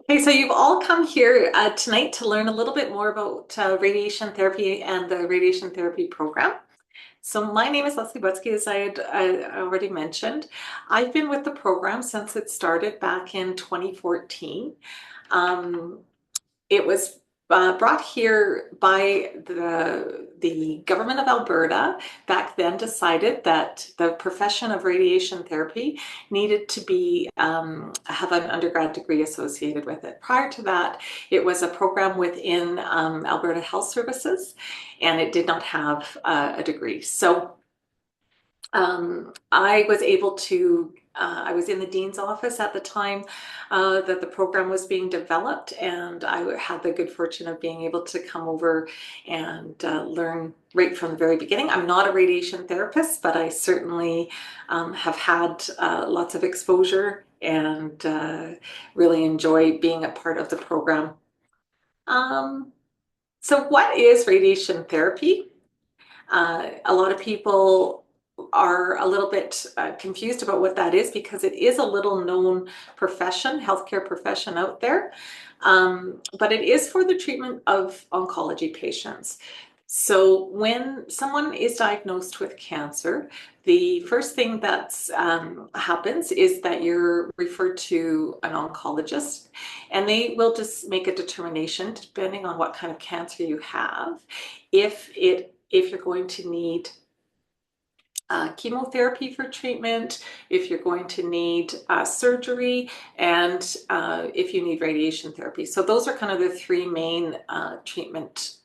Okay, so you've all come here tonight to learn a little bit more about radiation therapy and the radiation therapy program. So my name is Leslie Butsky, as I already mentioned. I've been with the program since it started back in 2014. Um, it was brought here by the government of Alberta. Back then, decided that the profession of radiation therapy needed to be have an undergrad degree associated with it. Prior to that, it was a program within Alberta Health Services, and it did not have a degree. So I was able to, I was in the dean's office at the time that the program was being developed, and I had the good fortune of being able to come over and learn right from the very beginning. I'm not a radiation therapist, but I certainly have had lots of exposure and really enjoy being a part of the program. Um, so what is radiation therapy? A lot of people are a little bit confused about what that is because it is a little known profession, healthcare profession out there, but it is for the treatment of oncology patients. So when someone is diagnosed with cancer, the first thing that happens is that you're referred to an oncologist, and they will just make a determination, depending on what kind of cancer you have, if you're going to need chemotherapy for treatment, if you're going to need surgery, and if you need radiation therapy. So those are kind of the three main treatment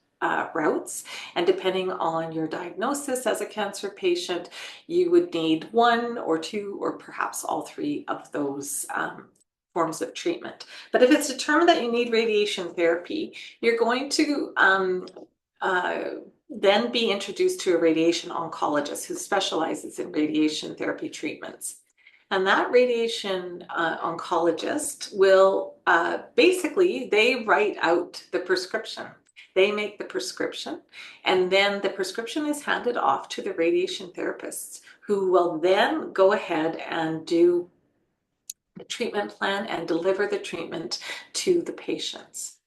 routes. And depending on your diagnosis as a cancer patient, you would need one or two or perhaps all three of those forms of treatment. But if it's determined that you need radiation therapy, you're going to uh, then be introduced to a radiation oncologist who specializes in radiation therapy treatments. And that radiation oncologist will basically, they write out the prescription. They make the prescription, and then the prescription is handed off to the radiation therapists who will then go ahead and do the treatment plan and deliver the treatment to the patients.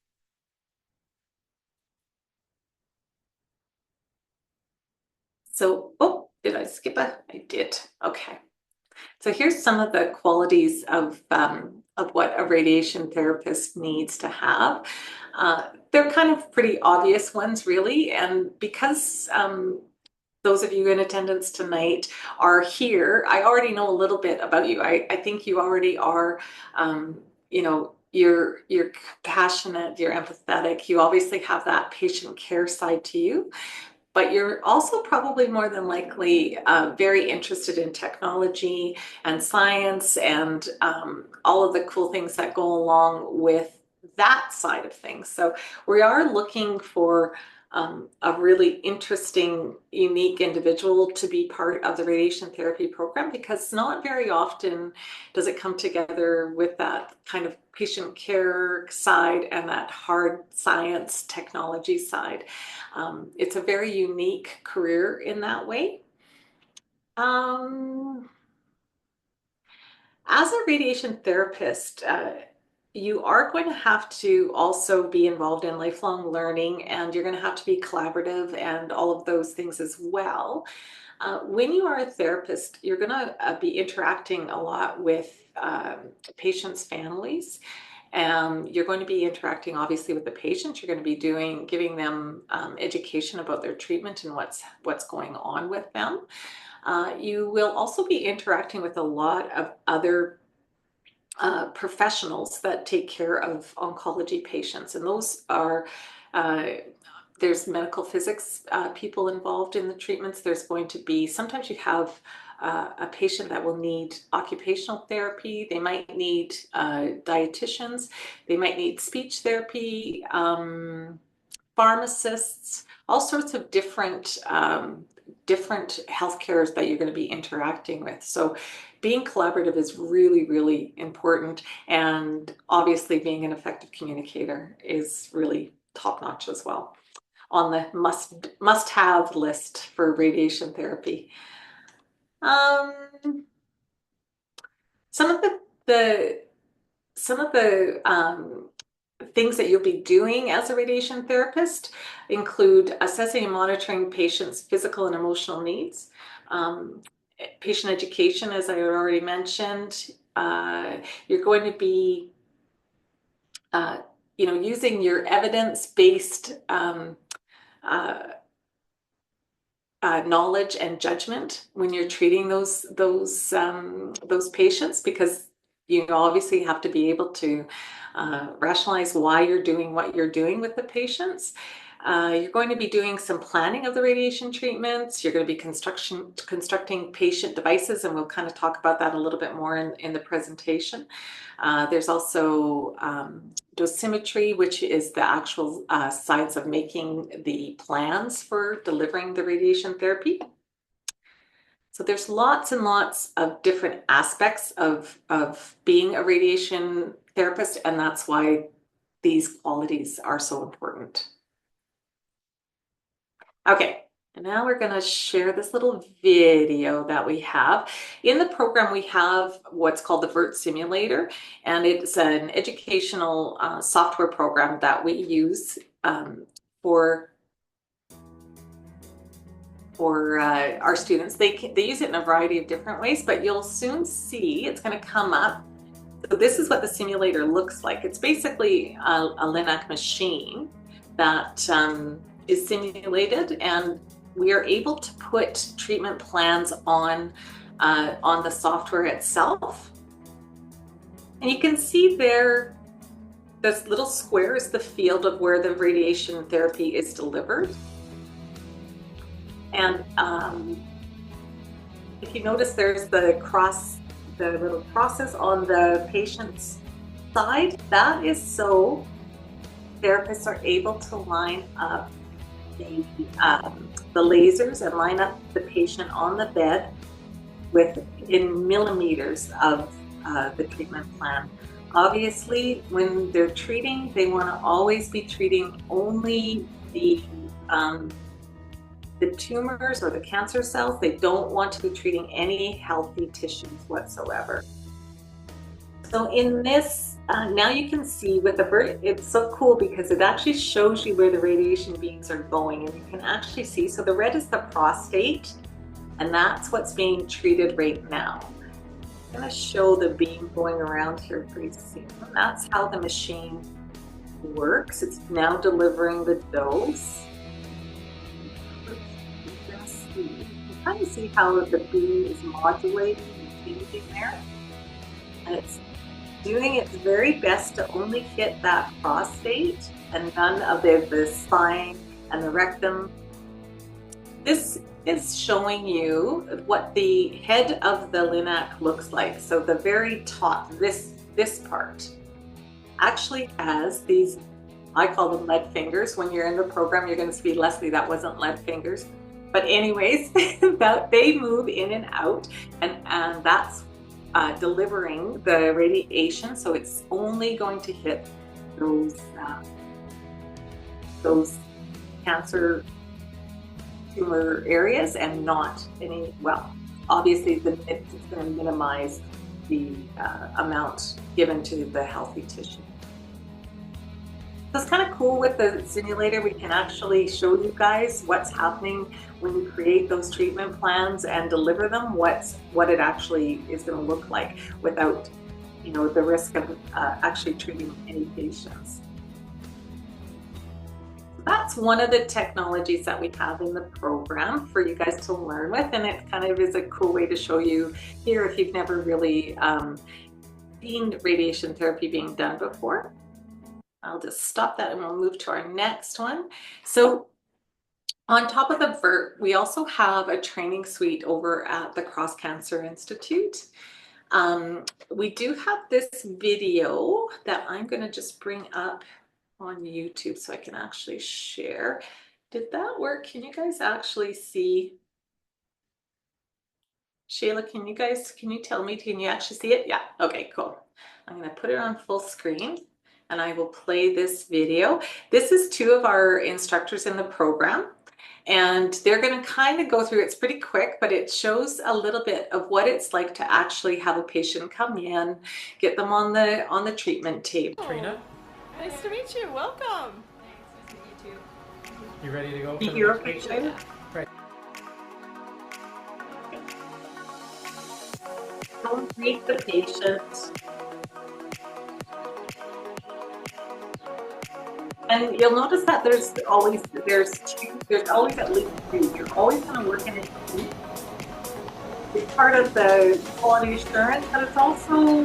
So, oh, did I skip a? I did. Okay. So here's some of the qualities of what a radiation therapist needs to have. They're kind of pretty obvious ones, really. And because those of you in attendance tonight are here, I already know a little bit about you. I think you already are, you know, you're passionate, you're empathetic. You obviously have that patient care side to you, but you're also probably more than likely very interested in technology and science and all of the cool things that go along with that side of things. So we are looking for a really interesting, unique individual to be part of the radiation therapy program, because not very often does it come together with that kind of patient care side and that hard science technology side. It's a very unique career in that way. Um, as a radiation therapist, you are going to have to also be involved in lifelong learning, and you're going to have to be collaborative and all of those things as well. When you are a therapist, you're going to be interacting a lot with patients' families. You're going to be interacting obviously with the patient. You're going to be giving them education about their treatment and what's going on with them. You will also be interacting with a lot of other professionals that take care of oncology patients, and those are there's medical physics people involved in the treatments. There's going to be, sometimes you have a patient that will need occupational therapy. They might need dietitians. They might need speech therapy, pharmacists, all sorts of different healthcares that you're going to be interacting with. So being collaborative is really, really important. And obviously being an effective communicator is really top notch as well on the must have list for radiation therapy. Um, some of the some of the things that you'll be doing as a radiation therapist include assessing and monitoring patients' physical and emotional needs, patient education, as I already mentioned. You're going to be, using your evidence-based knowledge and judgment when you're treating those patients, because you obviously have to be able to rationalize why you're doing what you're doing with the patients. You're going to be doing some planning of the radiation treatments. You're going to be constructing patient devices, and we'll kind of talk about that a little bit more in the presentation. There's also dosimetry, which is the actual science of making the plans for delivering the radiation therapy. So there's lots and lots of different aspects of being a radiation therapist, and that's why these qualities are so important. Okay, and now we're going to share this little video that we have. In the program, we have what's called the VERT Simulator, and it's an educational software program that we use for our students. They use it in a variety of different ways, but you'll soon see it's going to come up. So this is what the simulator looks like. It's basically a LINAC machine that is simulated, and we are able to put treatment plans on the software itself. And you can see there, this little square is the field of where the radiation therapy is delivered. And if you notice, there's the little crosses on the patient's side. That is so therapists are able to line up the lasers and line up the patient on the bed in millimeters of the treatment plan. Obviously, when they're treating, they want to always be treating only the tumors or the cancer cells. They don't want to be treating any healthy tissues whatsoever. So in this, now you can see with the VERT, it's so cool because it actually shows you where the radiation beams are going, and you can actually see, so the red is the prostate, and that's what's being treated right now. I'm going to show the beam going around here pretty soon. That's how the machine works. It's now delivering the dose. You can kind of see how the beam is modulating and changing there. And it's doing its very best to only hit that prostate and none of the spine and the rectum. This is showing you what the head of the LINAC looks like. So the very top, this part, actually has these, I call them lead fingers. When you're in the program, you're going to see, Leslie, that wasn't lead fingers. But anyways, they move in and out, and that's delivering the radiation. So it's only going to hit those cancer tumor areas and not any, well, obviously it's going to minimize the amount given to the healthy tissue. So it's kind of cool with the simulator. We can actually show you guys what's happening when you create those treatment plans and deliver them, what it actually is going to look like without, the risk of actually treating any patients. That's one of the technologies that we have in the program for you guys to learn with, and it kind of is a cool way to show you here if you've never really seen radiation therapy being done before. I'll just stop that and we'll move to our next one. So on top of the VERT, we also have a training suite over at the Cross Cancer Institute. We do have this video that I'm going to just bring up on YouTube so I can actually share. Did that work? Can you guys actually see? Shayla, can you tell me, can you actually see it? Yeah, okay, cool. I'm going to put it on full screen and I will play this video. This is two of our instructors in the program. And they're going to kind of go through, it's pretty quick, but it shows a little bit of what it's like to actually have a patient come in, get them on the treatment table. Trina, Nice to meet you. Welcome. you ready to go for Be the your next patient? patient. Right. Don't meet the patient. And you'll notice that there's always at least two. You're always going to work in a team. It's part of the quality assurance, but it's also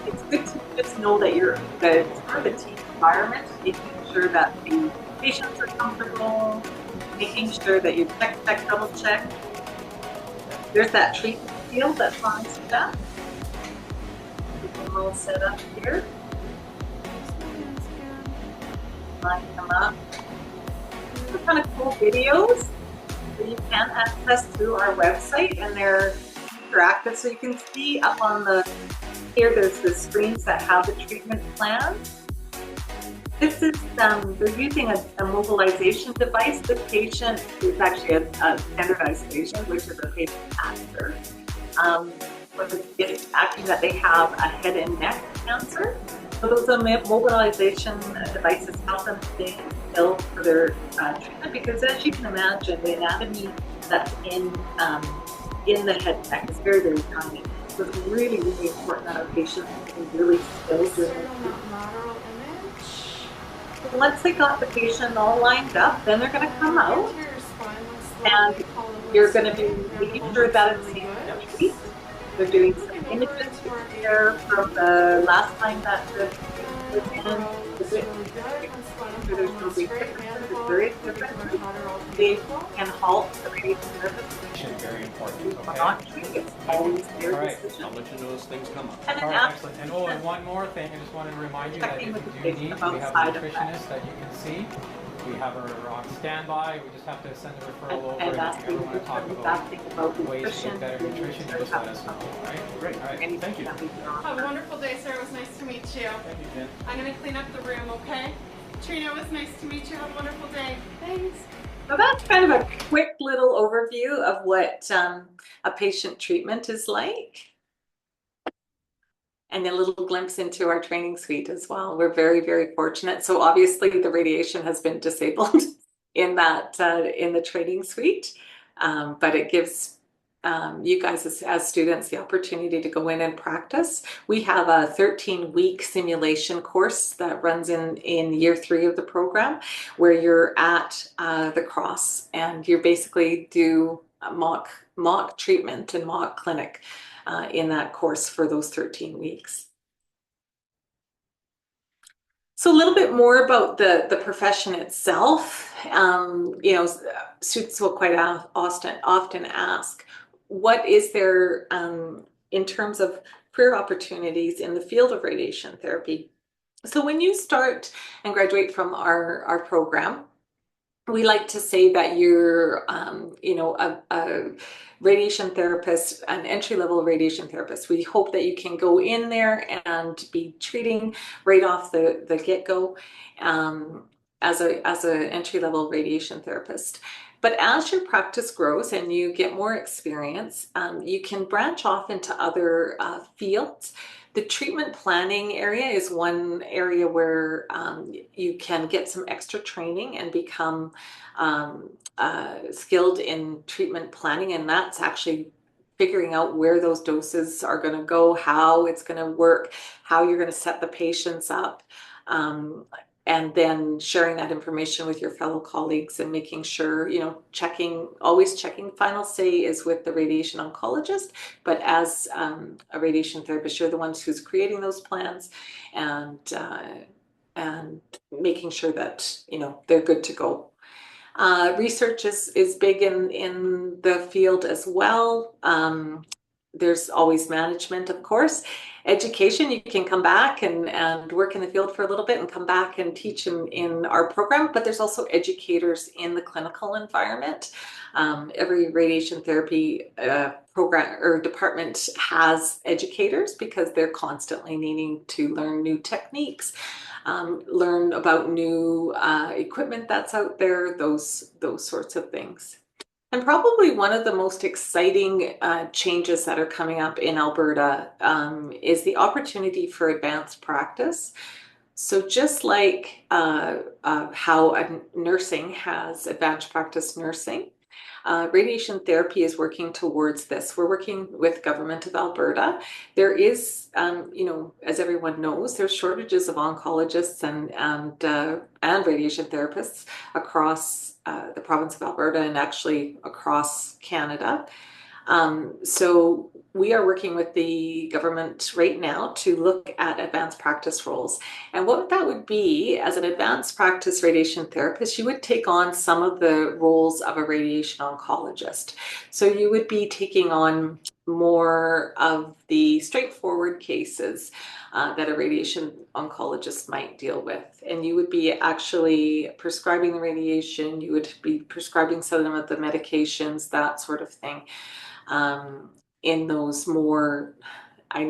it's good to just know that you're part of the team environment, making sure that the patients are comfortable, making sure that you check, double check. There's that treatment field that's on step. Get them all set up here. Line them up. These are kind of cool videos that you can access through our website, and they're interactive, so you can see up on the here. There's the screens that have the treatment plan. This is they're using a mobilization device. The patient is actually a standardized patient, which is a patient actor. It's acting that they have a head and neck cancer. So those mobilization devices help them stay still for their treatment, because as you can imagine, the anatomy that's in the head and neck is very, very tiny. So it's really, really important that our patients can really still during the treatment. So once they got the patient all lined up, then they're going to come out, and you're going to be making sure that it's safe to treat. They're doing some images here from the last time that the was in. There's no big differences. If there is differences, they can halt the radiation therapy. Very important. Okay. Not treat. It's always their decision. I'll let you know as things come up. And All then right, excellent. And one more thing, I just want to remind you that if you do need, we have a nutritionist that you can see. We have her on standby. We just have to send the referral over. And if you ever want to talk about ways to nutrition, get better nutrition, just let us know. All right? Great. All right. Thank you. Have a wonderful day, sir. It was nice to meet you. Thank you, Jen. I'm going to clean up the room, okay? Trina, it was nice to meet you. Have a wonderful day. Thanks. So that's kind of a quick little overview of what a patient treatment is like. And a little glimpse into our training suite as well. We're very, very fortunate. So obviously the radiation has been disabled in that in the training suite, but it gives you guys as students the opportunity to go in and practice. We have a 13-week simulation course that runs in year 3 of the program, where you're at the Cross and you basically do a mock treatment and mock clinic in that course for those 13 weeks. So a little bit more about the profession itself. Students will quite often ask, what is there in terms of career opportunities in the field of radiation therapy? So when you start and graduate from our program, we like to say that you're, a radiation therapist, an entry-level radiation therapist. We hope that you can go in there and be treating right off the get-go as an entry-level radiation therapist. But as your practice grows and you get more experience, you can branch off into other fields. The treatment planning area is one area where you can get some extra training and become skilled in treatment planning, and that's actually figuring out where those doses are going to go, how it's going to work, how you're going to set the patients up, and then sharing that information with your fellow colleagues and making sure, always checking. Final say is with the radiation oncologist, but as a radiation therapist, you're the ones who's creating those plans and making sure that, they're good to go. Research is big in the field as well. There's always management, of course. Education, you can come back and work in the field for a little bit and come back and teach in our program, but there's also educators in the clinical environment. Every radiation therapy program or department has educators because they're constantly needing to learn new techniques, learn about new equipment that's out there, those sorts of things. And probably one of the most exciting changes that are coming up in Alberta is the opportunity for advanced practice. So just like how nursing has advanced practice nursing, radiation therapy is working towards this. We're working with Government of Alberta. There is, as everyone knows, there's shortages of oncologists and radiation therapists across the province of Alberta and actually across Canada. So we are working with the government right now to look at advanced practice roles. And what that would be, as an advanced practice radiation therapist, you would take on some of the roles of a radiation oncologist. So you would be taking on more of the straightforward cases that a radiation oncologist might deal with. And you would be actually prescribing the radiation, you would be prescribing some of the medications, that sort of thing. In those more, I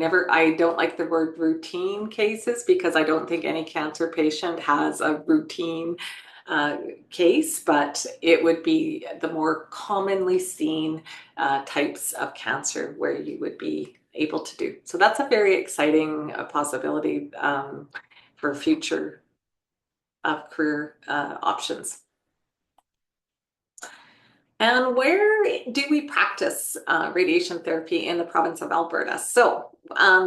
don't like the word routine cases, because I don't think any cancer patient has a routine case, but it would be the more commonly seen types of cancer where you would be able to do. So that's a very exciting possibility for future career options. And where do we practice radiation therapy in the province of Alberta? So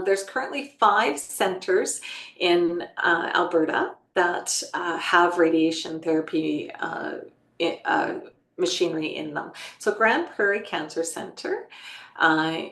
there's currently 5 centers in Alberta that have radiation therapy machinery in them. So Grande Prairie Cancer Center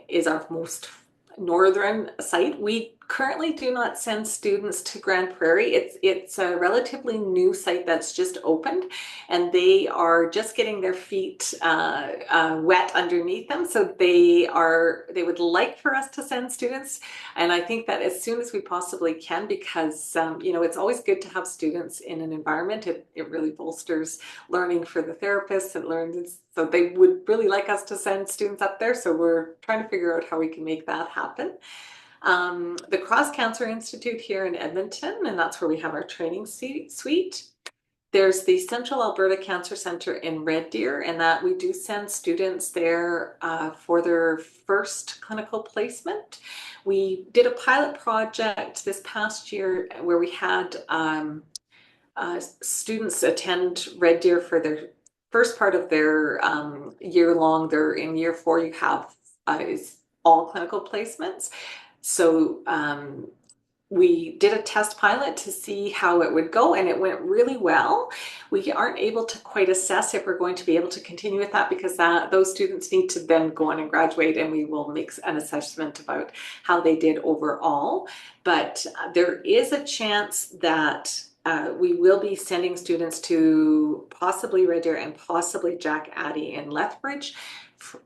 is our most northern site. We currently do not send students to Grande Prairie. It's a relatively new site that's just opened, and they are just getting their feet wet underneath them. So they would like for us to send students, and I think that as soon as we possibly can, because it's always good to have students in an environment. It really bolsters learning for the therapists and learns. So they would really like us to send students up there. So we're trying to figure out how we can make that happen. The Cross Cancer Institute here in Edmonton, and that's where we have our training suite. There's the Central Alberta Cancer Center in Red Deer, and that we do send students there for their first clinical placement. We did a pilot project this past year where we had students attend Red Deer for their first part of their year long. They're in year 4, you have is all clinical placements. So we did a test pilot to see how it would go, and it went really well. We aren't able to quite assess if we're going to be able to continue with that, because those students need to then go on and graduate, and we will make an assessment about how they did overall. But there is a chance that we will be sending students to possibly Red Deer and possibly Jack Addy and Lethbridge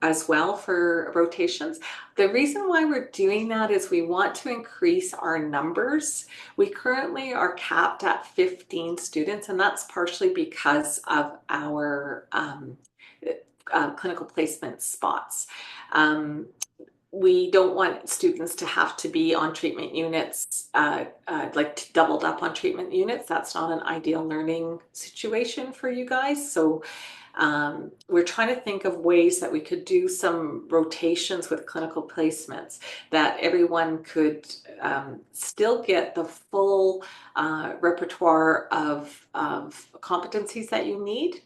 as well for rotations. The reason why we're doing that is we want to increase our numbers. We currently are capped at 15 students, and that's partially because of our clinical placement spots. We don't want students to have to be on treatment units, like doubled up on treatment units. That's not an ideal learning situation for you guys. So we're trying to think of ways that we could do some rotations with clinical placements, that everyone could still get the full repertoire of competencies that you need.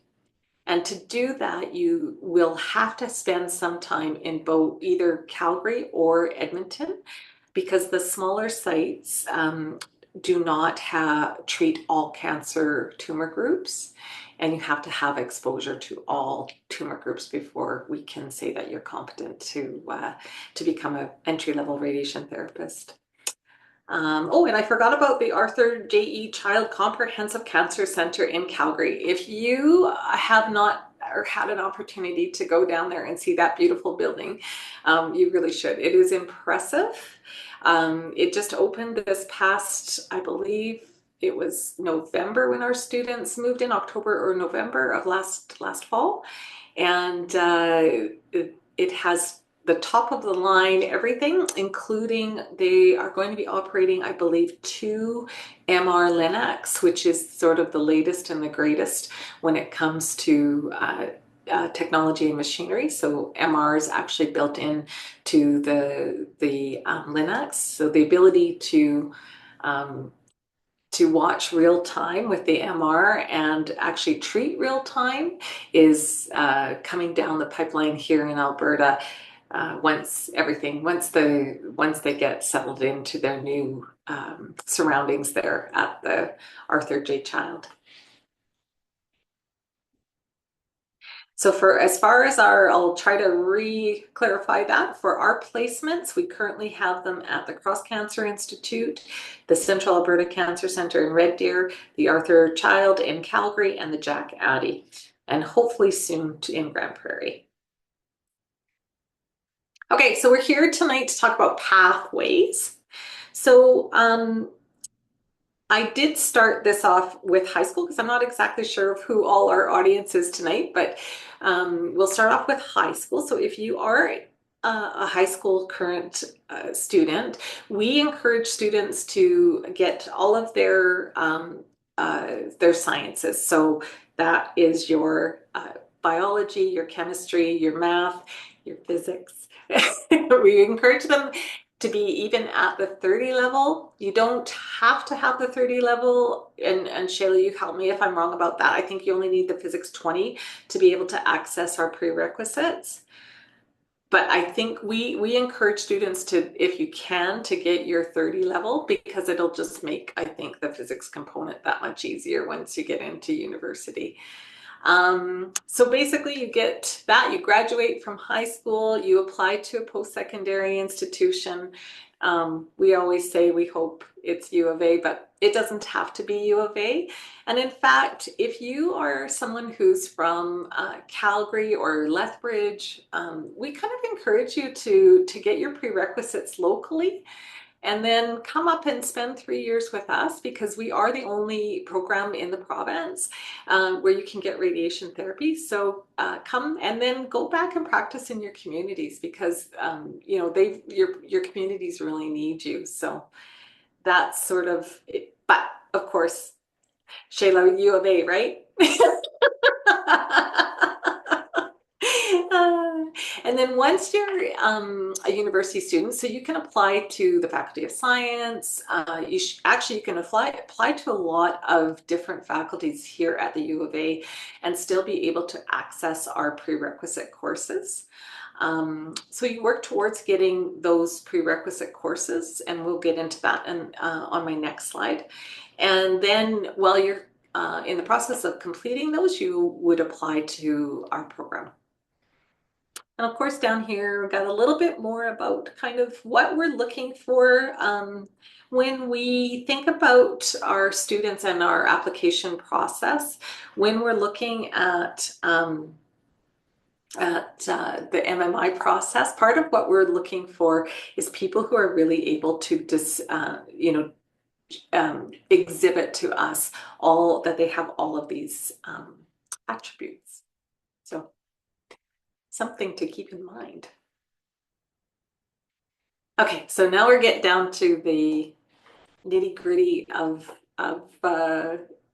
And to do that, you will have to spend some time in both either Calgary or Edmonton, because the smaller sites do not treat all cancer tumor groups, and you have to have exposure to all tumor groups before we can say that you're competent to become an entry-level radiation therapist. And I forgot about the Arthur J.E. Child Comprehensive Cancer Center in Calgary. If you have not or had an opportunity to go down there and see that beautiful building, you really should. It is impressive. It just opened this past, I believe it was November when our students moved in, October or November of last fall. And it has the top of the line, everything, including they are going to be operating, I believe, 2 MR Linacs, which is sort of the latest and the greatest when it comes to technology and machinery. So MR is actually built in to the Linacs. So the ability to watch real time with the MR and actually treat real time is coming down the pipeline here in Alberta. Once they get settled into their new surroundings there at the Arthur J. Child. So for as far as I'll try to re-clarify that. For our placements, we currently have them at the Cross Cancer Institute, the Central Alberta Cancer Centre in Red Deer, the Arthur Child in Calgary, and the Jack Addy, and hopefully soon in Grand Prairie. Okay, so we're here tonight to talk about pathways. So I did start this off with high school because I'm not exactly sure of who all our audience is tonight, but we'll start off with high school. So if you are a high school current student, we encourage students to get all of their sciences. So that is your biology, your chemistry, your math, your physics. We encourage them to be even at the 30 level. You don't have to have the 30 level, and Shayla, you help me if I'm wrong about that. I think you only need the physics 20 to be able to access our prerequisites. But I think we encourage students to, if you can, to get your 30 level, because it'll just make, I think, the physics component that much easier once you get into university. So basically you get that, you graduate from high school, you apply to a post-secondary institution. We always say we hope it's U of A, but it doesn't have to be U of A. And in fact, if you are someone who's from Calgary or Lethbridge, we kind of encourage you to get your prerequisites locally, and then come up and spend 3 years with us, because we are the only program in the province where you can get radiation therapy. So come and then go back and practice in your communities, because you know, your communities really need you. So that's sort of it. But of course, Shayla, U of A, right? And then once you're a university student, so you can apply to the Faculty of Science. You can apply to a lot of different faculties here at the U of A and still be able to access our prerequisite courses. So you work towards getting those prerequisite courses, and we'll get into that on my next slide. And then while you're in the process of completing those, you would apply to our program. And of course, down here, we've got a little bit more about kind of what we're looking for when we think about our students and our application process. When we're looking at the MMI process, part of what we're looking for is people who are really able to exhibit to us that they have all of these attributes. So something to keep in mind. Okay, so now we're getting down to the nitty-gritty of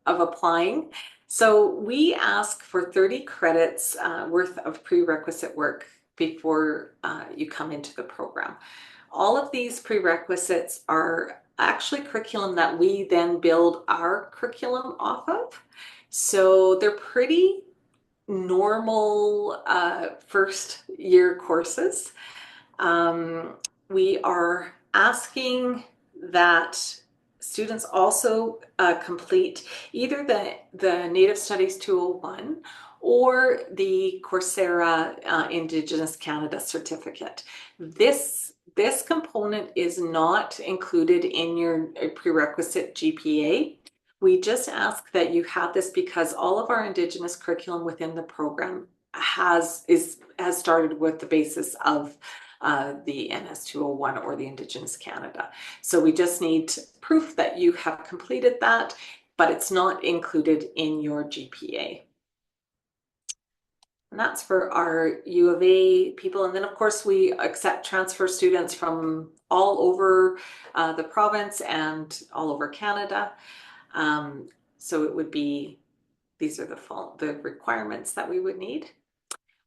applying. So we ask for 30 credits worth of prerequisite work before you come into the program. All of these prerequisites are actually curriculum that we then build our curriculum off of. So they're pretty normal first year courses. We are asking that students also complete either the Native Studies 201 or the Coursera Indigenous Canada certificate. This component is not included in your prerequisite GPA. We just ask that you have this because all of our Indigenous curriculum within the program has started with the basis of the NS 201 or the Indigenous Canada. So we just need proof that you have completed that, but it's not included in your GPA. And that's for our U of A people. And then, of course, we accept transfer students from all over the province and all over Canada. So it would be, these are the requirements that we would need.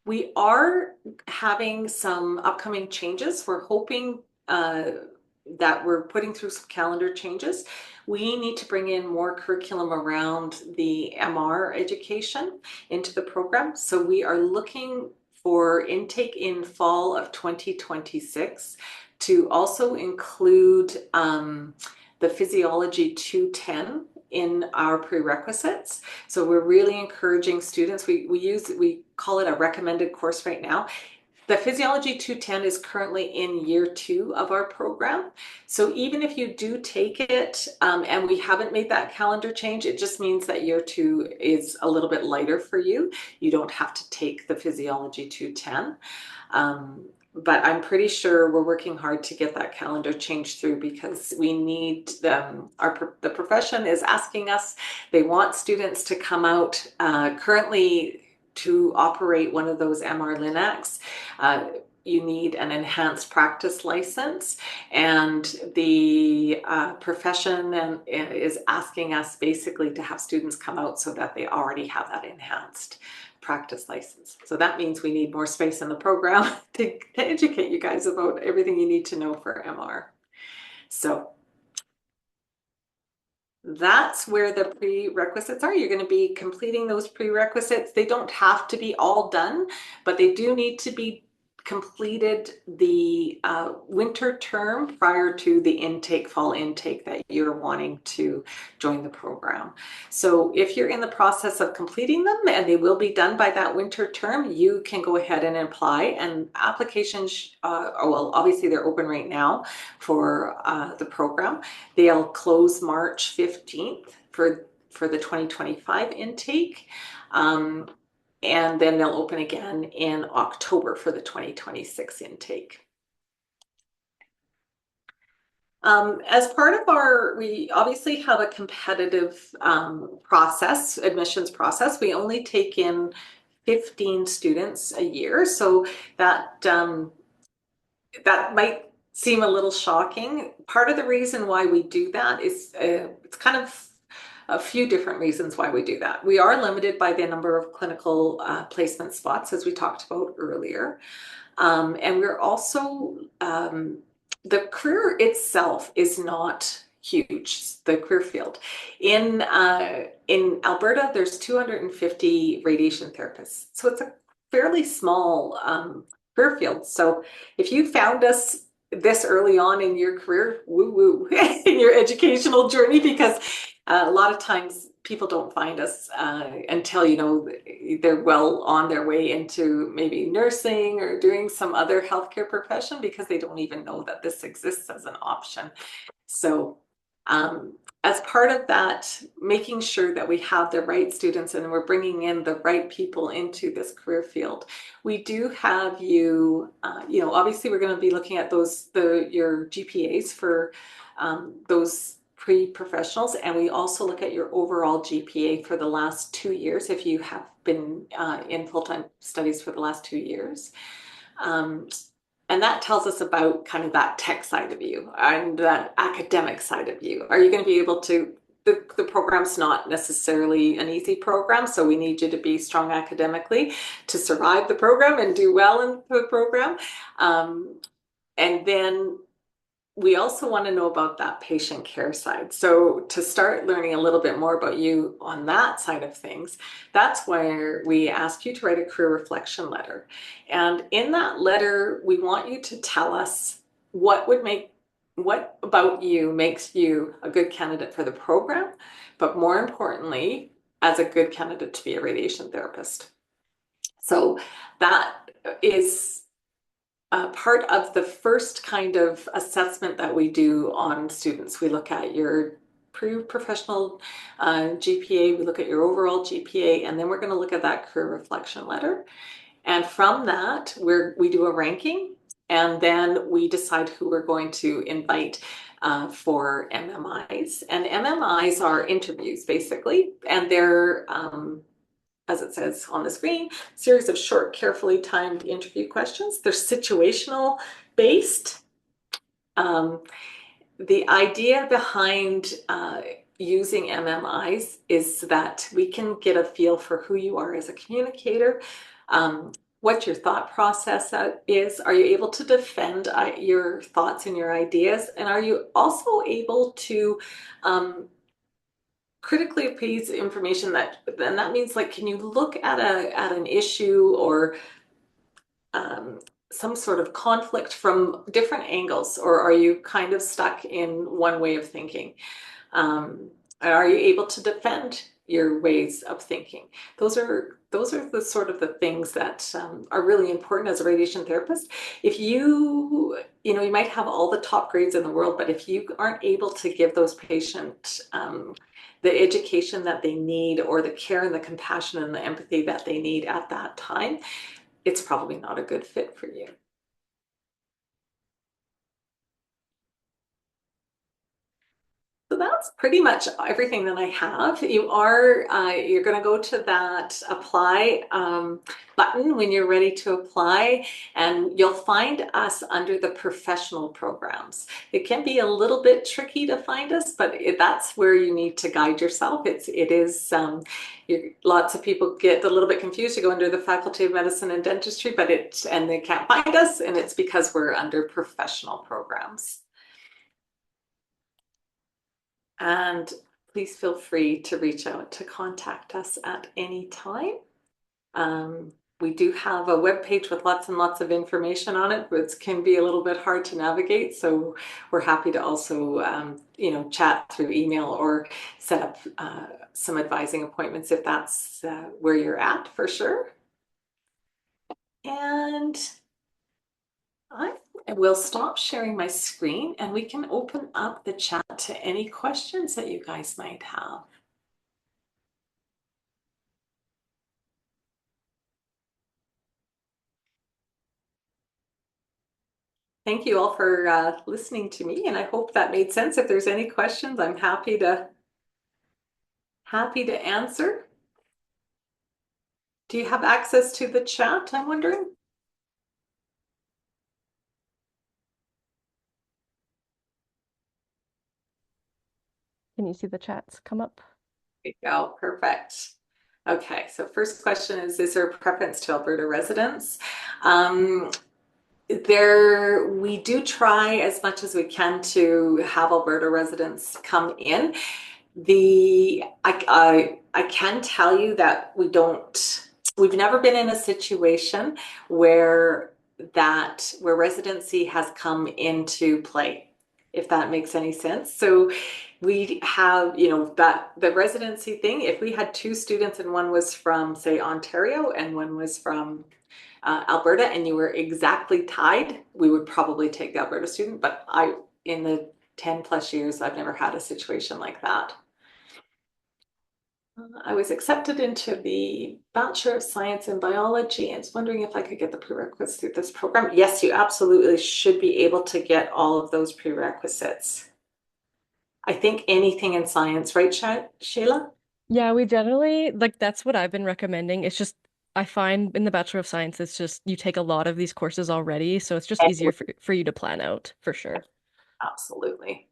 We are having some upcoming changes. We're hoping that we're putting through some calendar changes. We need to bring in more curriculum around the MR education into the program. So we are looking for intake in fall of 2026 to also include the Physiology 210 in our prerequisites. So we're really encouraging students. We call it a recommended course right now. The Physiology 210 is currently in year 2 of our program. So even if you do take it and we haven't made that calendar change, it just means that year 2 is a little bit lighter for you. You don't have to take the Physiology 210. But I'm pretty sure we're working hard to get that calendar changed through because we need them. The profession is asking us, they want students to come out currently to operate one of those MR Linacs. You need an enhanced practice license, and the profession is asking us basically to have students come out so that they already have that enhanced practice license. So that means we need more space in the program to educate you guys about everything you need to know for MR. So that's where the prerequisites are. You're going to be completing those prerequisites. They don't have to be all done, but they do need to be completed the winter term prior to the fall intake that you're wanting to join the program. So if you're in the process of completing them, and they will be done by that winter term, you can go ahead and apply. And applications, well, obviously they're open right now for the program. They'll close March 15th for the 2025 intake. And then they'll open again in October for the 2026 intake. As part of we obviously have a competitive admissions process. We only take in 15 students a year. So that might seem a little shocking. Part of the reason why we do that is it's kind of a few different reasons why we do that. We are limited by the number of clinical placement spots, as we talked about earlier. And we're also, the career itself is not huge, the career field. In Alberta, there's 250 radiation therapists. So it's a fairly small career field. So if you found us this early on in your career, woo-woo, in your educational journey, because a lot of times people don't find us until, they're well on their way into maybe nursing or doing some other healthcare profession, because they don't even know that this exists as an option. So as part of that, making sure that we have the right students and we're bringing in the right people into this career field, we do have obviously we're going to be looking at your GPAs for those pre-professionals, and we also look at your overall GPA for the last 2 years if you have been in full-time studies for the last 2 years. And that tells us about kind of that tech side of you and that academic side of you. Are you going to be able to, the program's not necessarily an easy program, so we need you to be strong academically to survive the program and do well in the program. And then we also want to know about that patient care side. So to start learning a little bit more about you on that side of things, that's where we ask you to write a career reflection letter. And in that letter, we want you to tell us what about you makes you a good candidate for the program, but more importantly, as a good candidate to be a radiation therapist. So that is part of the first kind of assessment that we do on students. We look at your pre-professional GPA, we look at your overall GPA, and then we're going to look at that career reflection letter. And from that, we do a ranking, and then we decide who we're going to invite for MMIs. And MMIs are interviews, basically, and they're as it says on the screen, series of short, carefully timed interview questions. They're situational based. The idea behind using MMIs is that we can get a feel for who you are as a communicator, what your thought process is. Are you able to defend your thoughts and your ideas? And are you also able to critically appraise information and that means like, can you look at an issue or some sort of conflict from different angles, or are you kind of stuck in one way of thinking? Are you able to defend your ways of thinking? Those are the sort of the things that are really important as a radiation therapist. If you might have all the top grades in the world, but if you aren't able to give those patients the education that they need, or the care and the compassion and the empathy that they need at that time, it's probably not a good fit for you. So that's pretty much everything that I have. You're going to go to that apply button when you're ready to apply, and you'll find us under the professional programs. It can be a little bit tricky to find us, but that's where you need to guide yourself. Lots of people get a little bit confused to go under the Faculty of Medicine and Dentistry, and they can't find us, and it's because we're under professional programs. And please feel free to reach out to contact us at any time. We do have a web page with lots and lots of information on it, which can be a little bit hard to navigate. So we're happy to also, chat through email or set up some advising appointments if that's where you're at, for sure. And I will stop sharing my screen and we can open up the chat to any questions that you guys might have. Thank you all for listening to me, and I hope that made sense. If there's any questions, I'm happy to answer. Do you have access to the chat, I'm wondering? Can you see the chats come up? There you go, perfect. Okay, so first question is there a preference to Alberta residents? We do try as much as we can to have Alberta residents come in. I can tell you that we've never been in a situation where residency has come into play, if that makes any sense. So we have, that the residency thing, if we had two students and one was from, say, Ontario and one was from Alberta, and you were exactly tied, we would probably take the Alberta student. But in the 10 plus years, I've never had a situation like that. I was accepted into the Bachelor of Science in Biology and was wondering if I could get the prerequisites through this program. Yes, you absolutely should be able to get all of those prerequisites. I think anything in science, right, Shayla? Yeah, we generally, that's what I've been recommending. It's just, I find in the Bachelor of Science, it's just, you take a lot of these courses already, so it's just easier for you to plan out, for sure. Absolutely.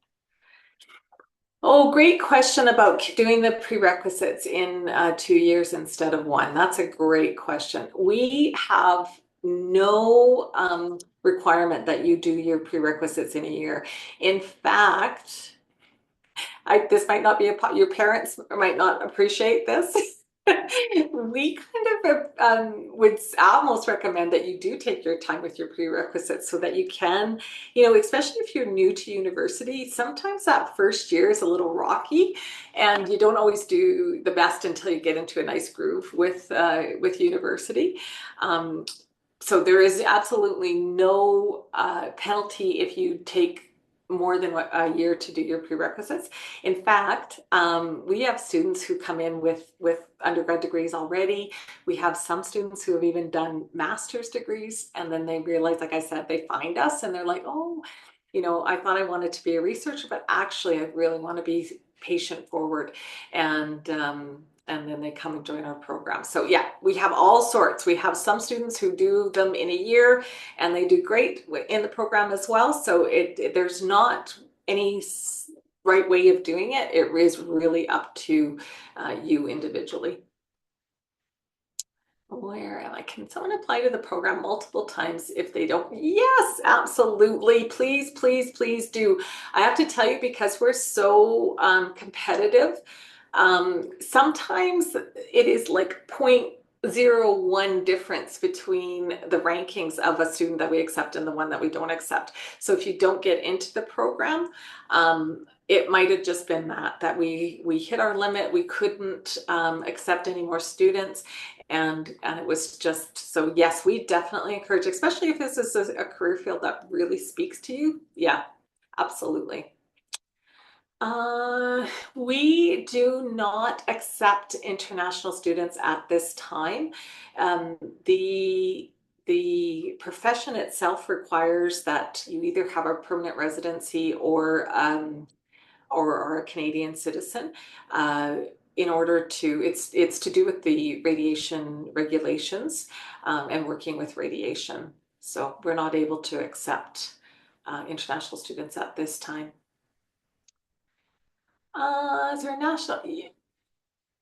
Oh, great question about doing the prerequisites in 2 years instead of 1. That's a great question. We have no requirement that you do your prerequisites in a year. In fact, this might not be your parents might not appreciate this. We kind of would almost recommend that you do take your time with your prerequisites so that you can, especially if you're new to university, sometimes that first year is a little rocky and you don't always do the best until you get into a nice groove with university. So there is absolutely no penalty if you take more than a year to do your prerequisites. In fact, we have students who come in with undergrad degrees already. We have some students who have even done master's degrees, and then they realize, like I said, they find us and they're like, oh, I thought I wanted to be a researcher, but actually I really want to be patient forward. And then they come and join our program. So yeah, we have all sorts. We have some students who do them in a year and they do great in the program as well. So there's not any right way of doing it. It is really up to you individually. Where am I? Can someone apply to the program multiple times if they don't? Yes, absolutely. Please, please, please do. I have to tell you, because we're so competitive, sometimes it is like 0.01 difference between the rankings of a student that we accept and the one that we don't accept. So if you don't get into the program, it might have just been that we hit our limit. We couldn't accept any more students. And it was just, so yes, we definitely encourage, especially if this is a career field that really speaks to you. Yeah, absolutely. We do not accept international students at this time. The profession itself requires that you either have a permanent residency or are a Canadian citizen. In order to, it's to do with the radiation regulations and working with radiation. So we're not able to accept international students at this time.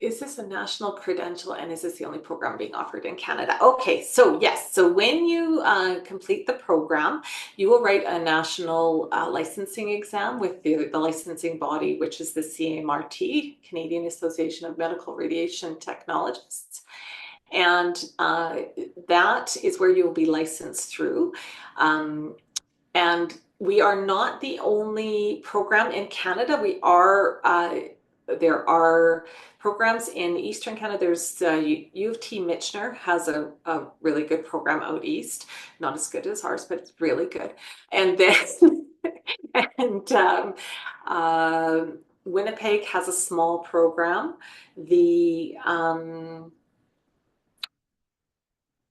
Is this a national credential, and is this the only program being offered in Canada? Okay, so yes, so when you complete the program, you will write a national licensing exam with the licensing body, which is the CMRT, Canadian Association of Medical Radiation Technologists. And that is where you'll be licensed through. And we are not the only program in Canada. There are programs in Eastern Canada. There's U of T Michener has a really good program out east. Not as good as ours, but it's really good. And then Winnipeg has a small program.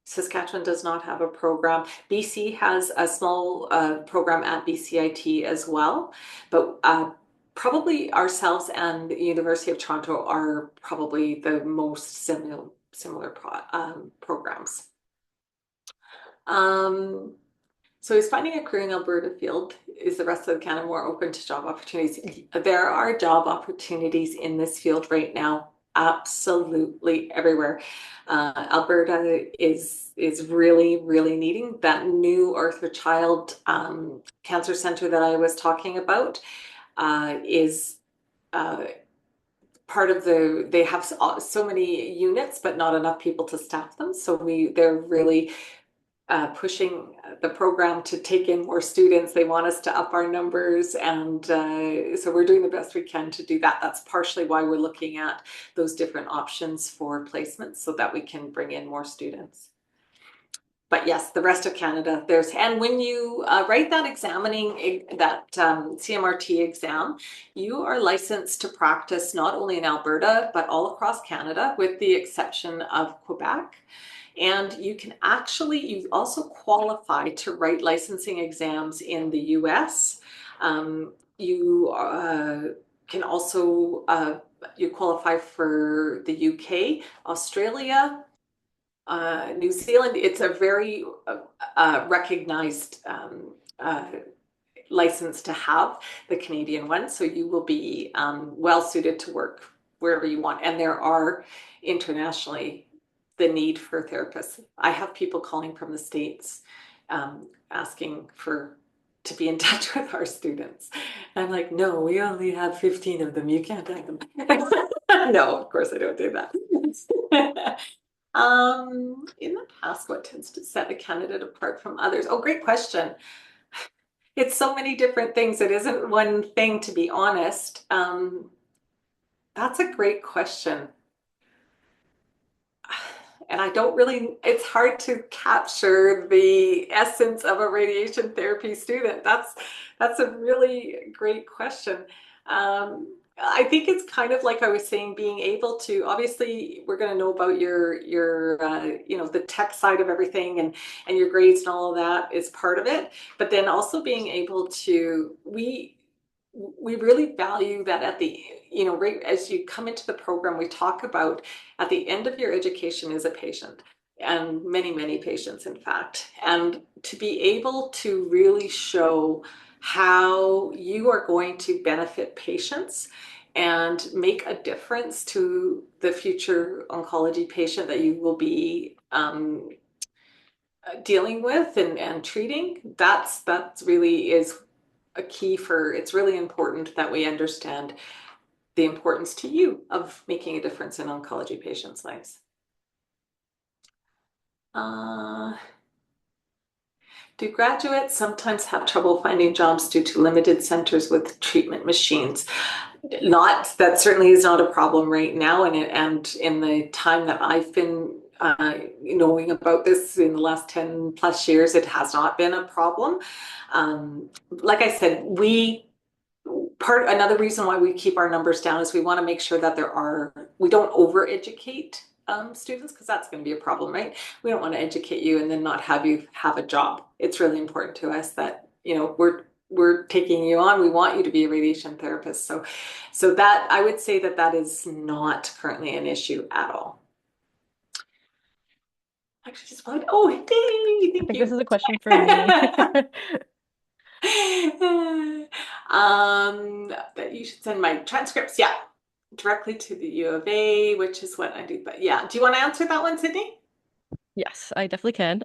Saskatchewan does not have a program. BC has a small program at BCIT as well, but probably ourselves and the University of Toronto are probably the most similar programs. So is finding a career in Alberta field, is the rest of Canada more open to job opportunities? There are job opportunities in this field right now, absolutely everywhere. Alberta is really, really needing that new Arthur Child Cancer Center that I was talking about. Is part of they have so many units, but not enough people to staff them. So they're really pushing the program to take in more students. They want us to up our numbers, and so we're doing the best we can to do that. That's partially why we're looking at those different options for placements so that we can bring in more students. But yes, the rest of Canada, and when you write that CMRT exam, you are licensed to practice not only in Alberta, but all across Canada, with the exception of Quebec. And you also qualify to write licensing exams in the US. You can also, you qualify for the UK, Australia, New Zealand. It's a very recognized license to have, the Canadian one. So you will be well suited to work wherever you want. And there are internationally the need for therapists. I have people calling from the States asking to be in touch with our students. And I'm like, no, we only have 15 of them. You can't take them. No, of course I don't do that. In the past, what tends to set a candidate apart from others? Oh, great question. It's so many different things. It isn't one thing, to be honest. That's a great question. And it's hard to capture the essence of a radiation therapy student. That's a really great question. I think it's kind of like I was saying, being able to, obviously we're going to know about your the tech side of everything and your grades and all of that is part of it. But then also being able to, we we really value that at the, right as you come into the program, we talk about at the end of your education is a patient, and many, many patients, in fact. And to be able to really show how you are going to benefit patients and make a difference to the future oncology patient that you will be dealing with and treating, that's really is a key for, it's really important that we understand the importance to you of making a difference in oncology patients' lives. Do graduates sometimes have trouble finding jobs due to limited centers with treatment machines? That certainly is not a problem right now. And in the time that I've been knowing about this in the last 10 plus years, it has not been a problem. Like I said, another reason why we keep our numbers down is we want to make sure that we don't over-educate students, because that's going to be a problem, right? We don't want to educate you and then not have you have a job. It's really important to us that, we're taking you on. We want you to be a radiation therapist. So that, I would say that is not currently an issue at all. Actually, just applied. Oh, dang, I thank think you. this is a question for me. That you should send my transcripts, yeah, directly to the U of A, which is what I do. But yeah, do you want to answer that one, Sydney? Yes, I definitely can.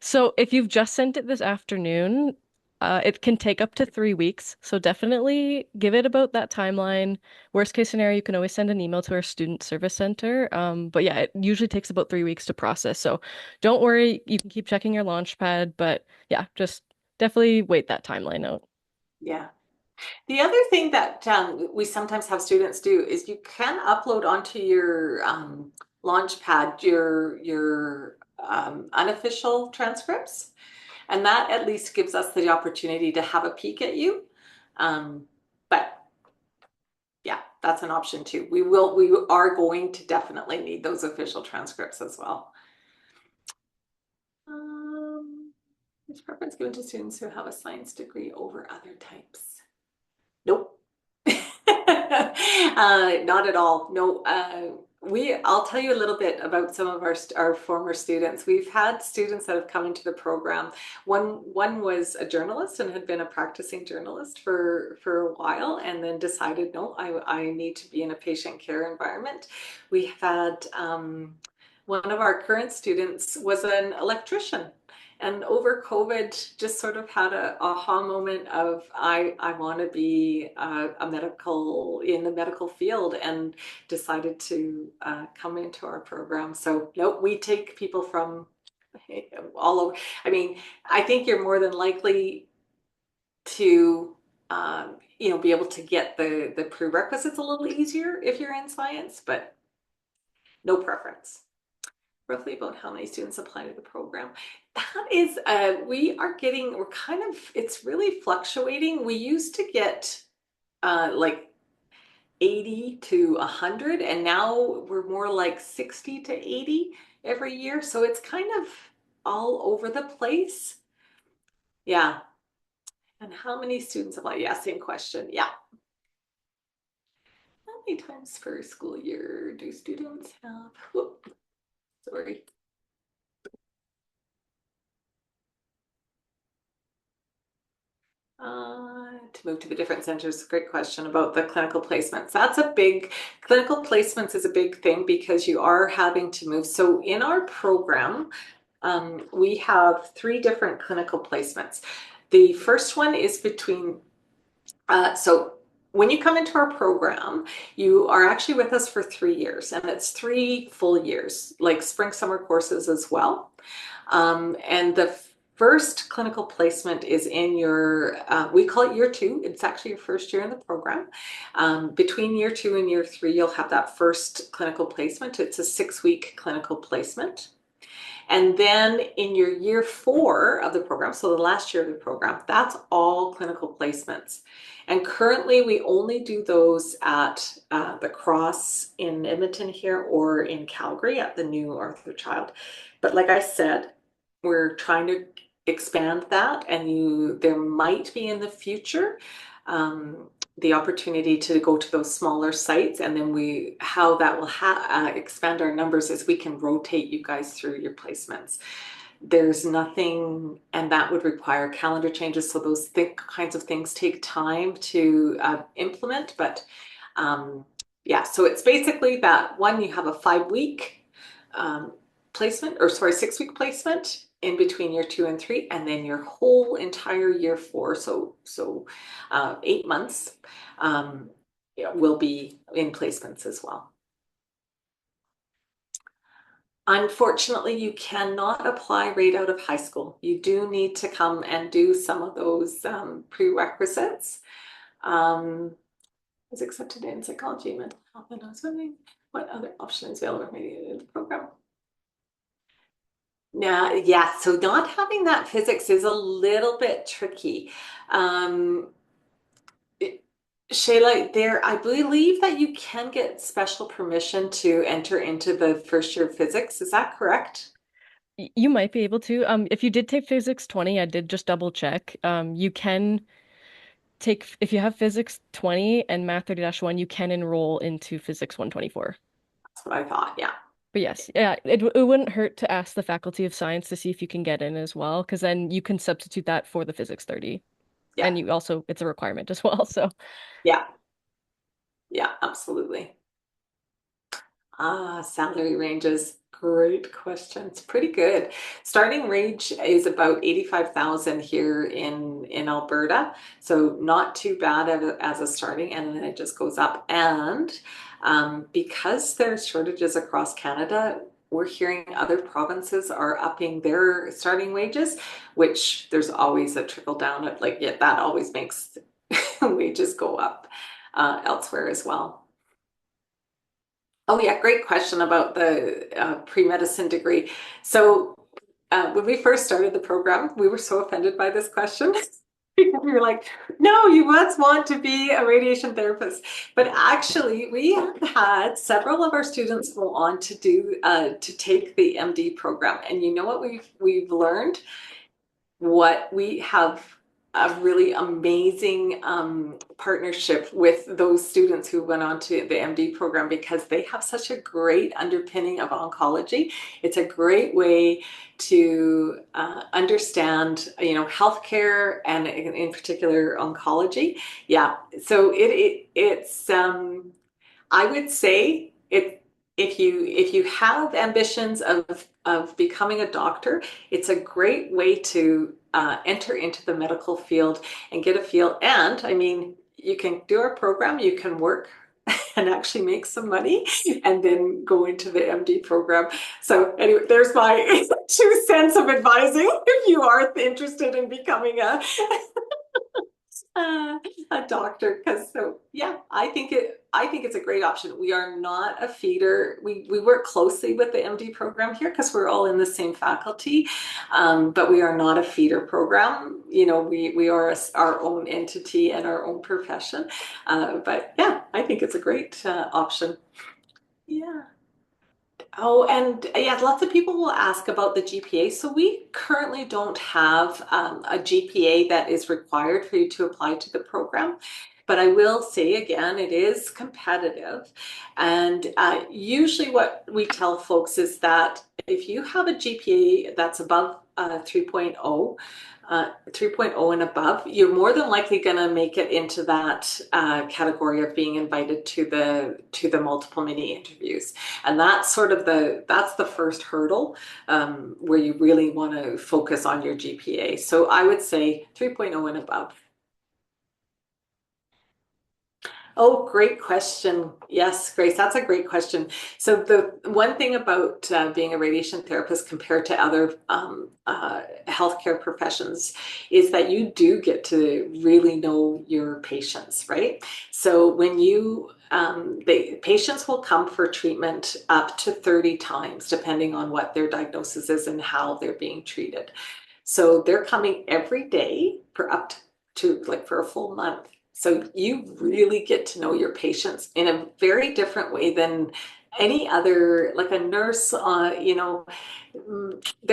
So if you've just sent it this afternoon, it can take up to 3 weeks. So definitely give it about that timeline. Worst case scenario, you can always send an email to our student service center. But yeah, it usually takes about 3 weeks to process. So don't worry, you can keep checking your Launchpad, but yeah, just definitely wait that timeline out. Yeah. The other thing that we sometimes have students do is you can upload onto your Launchpad your unofficial transcripts, and that at least gives us the opportunity to have a peek at you. But yeah, that's an option too. We are going to definitely need those official transcripts as well. Is preference given to students who have a science degree over other types? Nope. Not at all. No, I'll tell you a little bit about some of our former students. We've had students that have come into the program. One was a journalist and had been a practicing journalist for a while, and then decided, no, I need to be in a patient care environment. We had one of our current students was an electrician, and over COVID just sort of had a aha moment of I want to be in the medical field, and decided to come into our program. So no, we take people from all over. I mean, I think you're more than likely to be able to get the prerequisites a little easier if you're in science, but no preference. Roughly about how many students apply to the program. That is, it's really fluctuating. We used to get like 80 to 100, and now we're more like 60 to 80 every year. So it's kind of all over the place. Yeah. And how many students apply? Yeah, same question. Yeah. How many times per school year do students have? Whoop, sorry. To move to the different centers, great question about the clinical placements. Clinical placements is a big thing because you are having to move. So in our program, we have 3 different clinical placements. The first one is so when you come into our program, you are actually with us for 3 years, and it's 3 full years, like spring, summer courses as well. And the first clinical placement is in we call it year 2. It's actually your first year in the program. Between year 2 and year 3, you'll have that first clinical placement. It's a 6-week clinical placement. And then in your year 4 of the program, so the last year of the program, that's all clinical placements. And currently we only do those at the Cross in Edmonton here, or in Calgary at the new Arthur Child. But like I said, we're trying to expand that, and there might be in the future the opportunity to go to those smaller sites, and then how that will expand our numbers is we can rotate you guys through your placements. There's nothing, and that would require calendar changes. So those kinds of things take time to implement. But yeah, so it's basically that one, you have a 5-week placement, or sorry, 6-week placement in between year 2 and 3, and then your whole entire year 4, so 8 months, will be in placements as well. Unfortunately, you cannot apply right out of high school. You do need to come and do some of those prerequisites. Was accepted in psychology, mental health, and I was wondering what other options available in the program. Yeah, so not having that physics is a little bit tricky. Shayla, I believe that you can get special permission to enter into the first year of physics. Is that correct? You might be able to. If you did take Physics 20, I did just double check. You can take, if you have Physics 20 and Math 30-1, you can enroll into Physics 124. That's what I thought, yeah. But yes, yeah, it wouldn't hurt to ask the Faculty of Science to see if you can get in as well, because then you can substitute that for the Physics 30. Yeah. And you also, it's a requirement as well, so. Yeah. Yeah, absolutely. Salary ranges. Great question. It's pretty good. Starting range is about 85,000 here in Alberta, so not too bad as a starting, and then it just goes up. And because there's shortages across Canada, we're hearing other provinces are upping their starting wages, which there's always a trickle down of that always makes wages go up elsewhere as well. Oh yeah, great question about the pre-medicine degree. So when we first started the program, we were so offended by this question. We were like, no, you must want to be a radiation therapist. But actually, we have had several of our students go on to to take the MD program. And you know what we've learned? What we have a really amazing partnership with those students who went on to the MD program, because they have such a great underpinning of oncology. It's a great way to understand, healthcare, and in particular oncology. Yeah, so it's I would say if you have ambitions of becoming a doctor, it's a great way to enter into the medical field and get a feel. And I mean, you can do our program, you can work and actually make some money, and then go into the MD program. So anyway, there's my 2 cents of advising if you are interested in becoming a doctor. Because yeah, I think it's a great option. We are not a feeder. We work closely with the MD program here because we're all in the same faculty, but we are not a feeder program. We are our own entity and our own profession. But yeah, I think it's a great option. Yeah. Oh, and yeah, lots of people will ask about the GPA. So we currently don't have a GPA that is required for you to apply to the program. But I will say again, it is competitive. And usually what we tell folks is that if you have a GPA that's above 3.0, 3.0 and above, you're more than likely going to make it into that category of being invited to the multiple mini interviews. And that's that's the first hurdle where you really want to focus on your GPA. So I would say 3.0 and above. Oh, great question. Yes, Grace, that's a great question. So the one thing about being a radiation therapist compared to other healthcare professions is that you do get to really know your patients, right? So when the patients will come for treatment up to 30 times, depending on what their diagnosis is and how they're being treated. So they're coming every day for up to for a full month. So you really get to know your patients in a very different way than any other, like a nurse, they're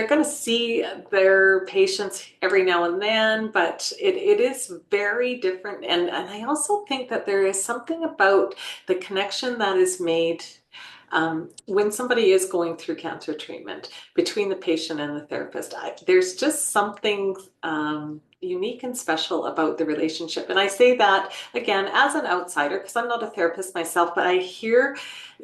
going to see their patients every now and then, but it is very different. And I also think that there is something about the connection that is made when somebody is going through cancer treatment between the patient and the therapist. There's just something unique and special about the relationship. And I say that again as an outsider because I'm not a therapist myself, but I hear,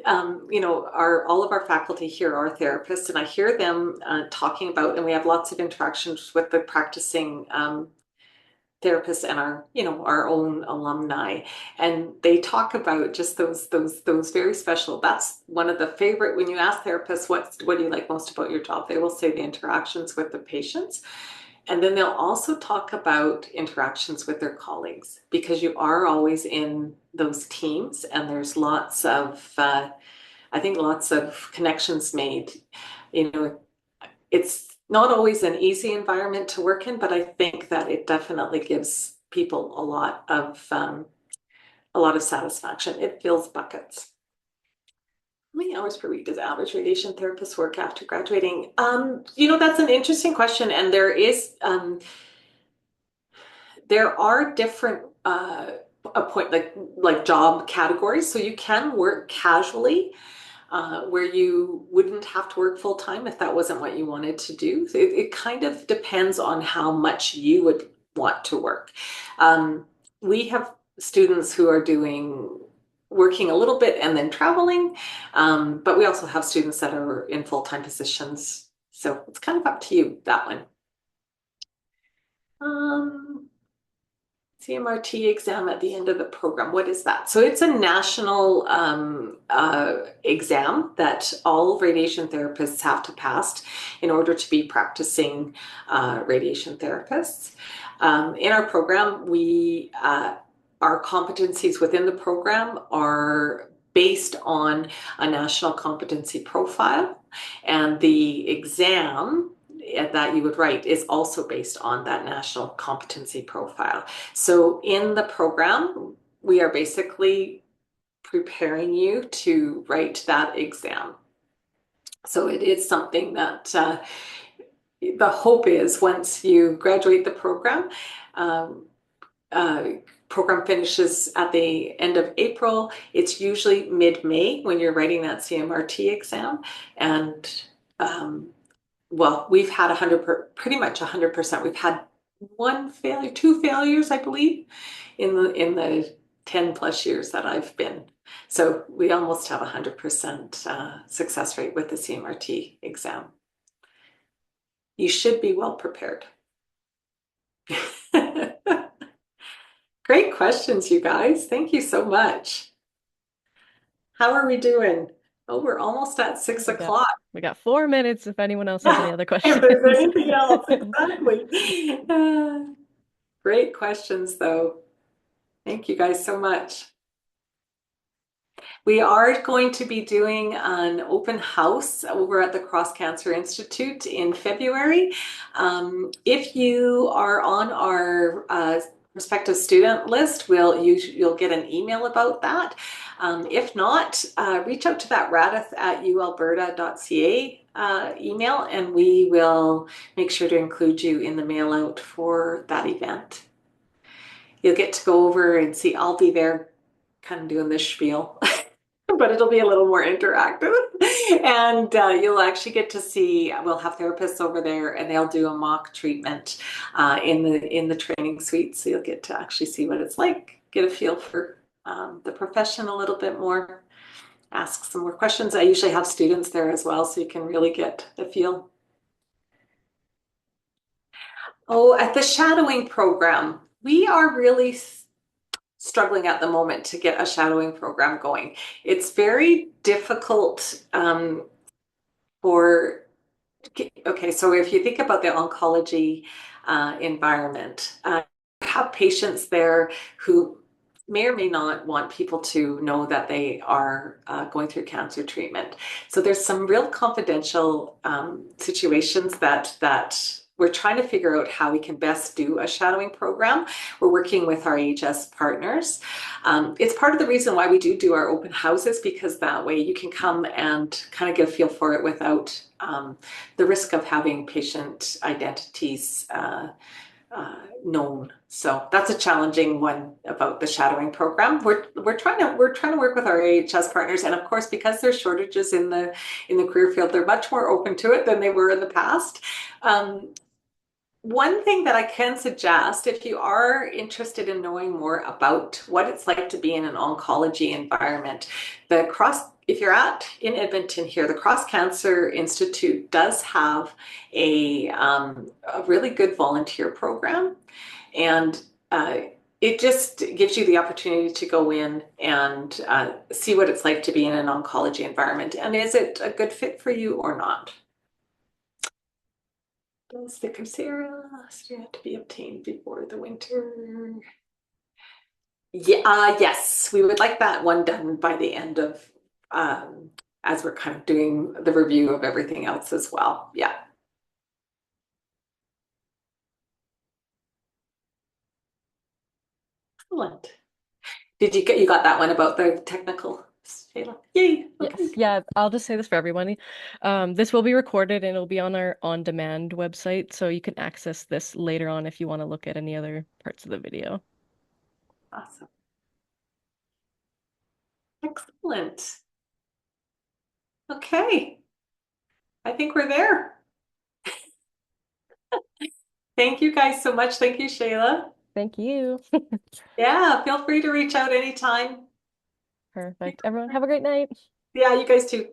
all of our faculty here are therapists, and I hear them talking about, and we have lots of interactions with the practicing therapists and our own alumni, and they talk about just those very special. That's one of the favorite, when you ask therapists what do you like most about your job, they will say the interactions with the patients. And then they'll also talk about interactions with their colleagues, because you are always in those teams and there's lots of I think lots of connections made. It's not always an easy environment to work in, but I think that it definitely gives people a lot of satisfaction. It fills buckets. How many hours per week does average radiation therapist work after graduating? That's an interesting question, and there are different like job categories. So you can work casually, where you wouldn't have to work full time if that wasn't what you wanted to do. It kind of depends on how much you would want to work. We have students who are working a little bit and then traveling, but we also have students that are in full-time positions. So it's kind of up to you, that one. CMRT exam at the end of the program. What is that? So it's a national exam that all radiation therapists have to pass in order to be practicing radiation therapists. In our program, our competencies within the program are based on a national competency profile, and the exam that you would write is also based on that national competency profile. So in the program, we are basically preparing you to write that exam. So it is something that the hope is, once you graduate the program, program finishes at the end of April. It's usually mid-May when you're writing that CMRT exam. And well, we've had pretty much 100%. We've had two failures, I believe, in the 10 plus years that I've been. So we almost have 100% success rate with the CMRT exam. You should be well prepared. Great questions, you guys. Thank you so much. How are we doing? Oh, we're almost at 6 o'clock. We got 4 minutes if anyone else has any other questions. If there's anything else, exactly. Great questions, though. Thank you guys so much. We are going to be doing an open house over at the Cross Cancer Institute in February. If you are on our prospective student list, you'll get an email about that. If not, reach out to that radith@ualberta.ca email, and we will make sure to include you in the mail out for that event. You'll get to go over and see. I'll be there kind of doing this spiel, but it'll be a little more interactive. And you'll actually get to see, we'll have therapists over there, and they'll do a mock treatment in the training suite. So you'll get to actually see what it's like, get a feel for the profession a little bit more, ask some more questions. I usually have students there as well, so you can really get the feel. Oh, at the shadowing program, we are really struggling at the moment to get a shadowing program going. It's very difficult okay, so if you think about the oncology environment, have patients there who may or may not want people to know that they are going through cancer treatment. So there's some real confidential situations that we're trying to figure out how we can best do a shadowing program. We're working with our AHS partners. It's part of the reason why we do our open houses, because that way you can come and kind of get a feel for it without the risk of having patient identities known. So that's a challenging one about the shadowing program. We're trying to work with our AHS partners, and of course, because there's shortages in the career field, they're much more open to it than they were in the past. One thing that I can suggest, if you are interested in knowing more about what it's like to be in an oncology environment, if you're in Edmonton here, the Cross Cancer Institute does have a really good volunteer program, and it just gives you the opportunity to go in and see what it's like to be in an oncology environment, and is it a good fit for you or not? Does the Coursera have to be obtained before the winter? Yeah, yes, we would like that one done by the end of, as we're kind of doing the review of everything else as well. Yeah. Excellent. You got that one about the technical, Shayla? Yay. Yes, Okay. yeah, I'll just say this for everybody. This will be recorded and it'll be on our on-demand website, so you can access this later on if you want to look at any other parts of the video. Awesome. Excellent. Okay. I think we're there. Thank you guys so much. Thank you, Shayla. Thank you. Yeah, feel free to reach out anytime. Perfect. Everyone, have a great night. Yeah, you guys too.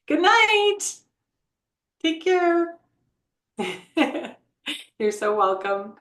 Good night. Take care. You're so welcome.